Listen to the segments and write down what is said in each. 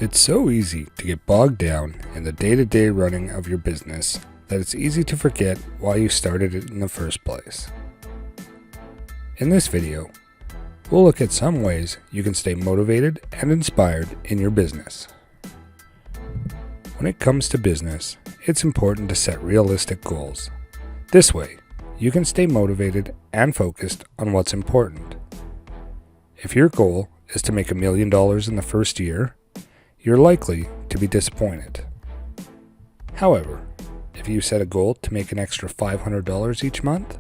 It's so easy to get bogged down in the day-to-day running of your business that it's easy to forget why you started it in the first place. In this video, we'll look at some ways you can stay motivated and inspired in your business. When it comes to business, it's important to set realistic goals. This way, you can stay motivated and focused on what's important. If your goal is to make $1 million in the first year, you're likely to be disappointed. However, if you set a goal to make an extra $500 each month,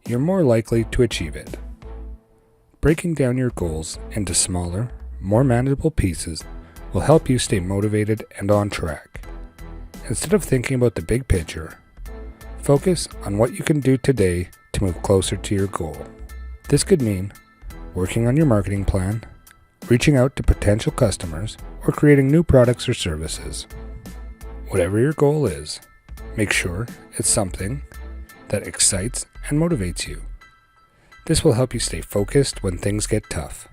you're more likely to achieve it. Breaking down your goals into smaller, more manageable pieces will help you stay motivated and on track. Instead of thinking about the big picture, focus on what you can do today to move closer to your goal. This could mean working on your marketing plan, reaching out to potential customers, or creating new products or services. Whatever your goal is, make sure it's something that excites and motivates you. This will help you stay focused when things get tough.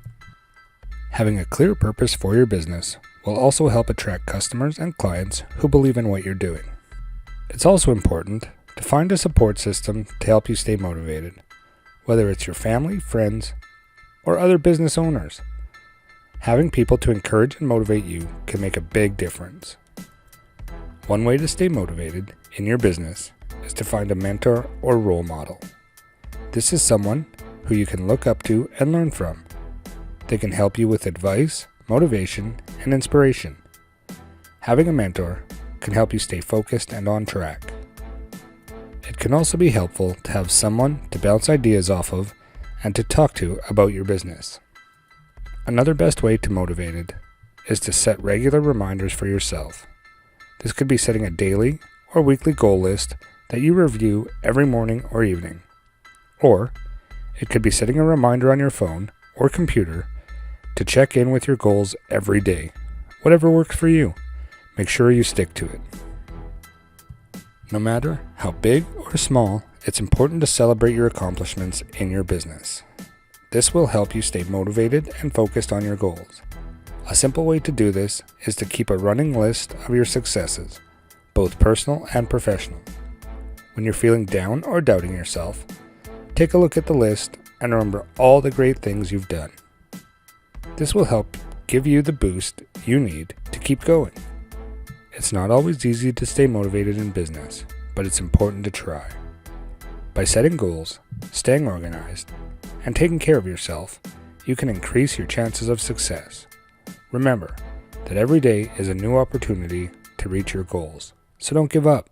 Having a clear purpose for your business will also help attract customers and clients who believe in what you're doing. It's also important to find a support system to help you stay motivated, whether it's your family, friends, or other business owners. Having people to encourage and motivate you can make a big difference. One way to stay motivated in your business is to find a mentor or role model. This is someone who you can look up to and learn from. They can help you with advice, motivation, and inspiration. Having a mentor can help you stay focused and on track. It can also be helpful to have someone to bounce ideas off of and to talk to about your business. Another best way to motivate it is to set regular reminders for yourself. This could be setting a daily or weekly goal list that you review every morning or evening. Or it could be setting a reminder on your phone or computer to check in with your goals every day. Whatever works for you, make sure you stick to it. No matter how big or small, it's important to celebrate your accomplishments in your business. This will help you stay motivated and focused on your goals. A simple way to do this is to keep a running list of your successes, both personal and professional. When you're feeling down or doubting yourself, take a look at the list and remember all the great things you've done. This will help give you the boost you need to keep going. It's not always easy to stay motivated in business, but it's important to try. By setting goals, staying organized, and taking care of yourself, you can increase your chances of success. Remember that every day is a new opportunity to reach your goals, so don't give up.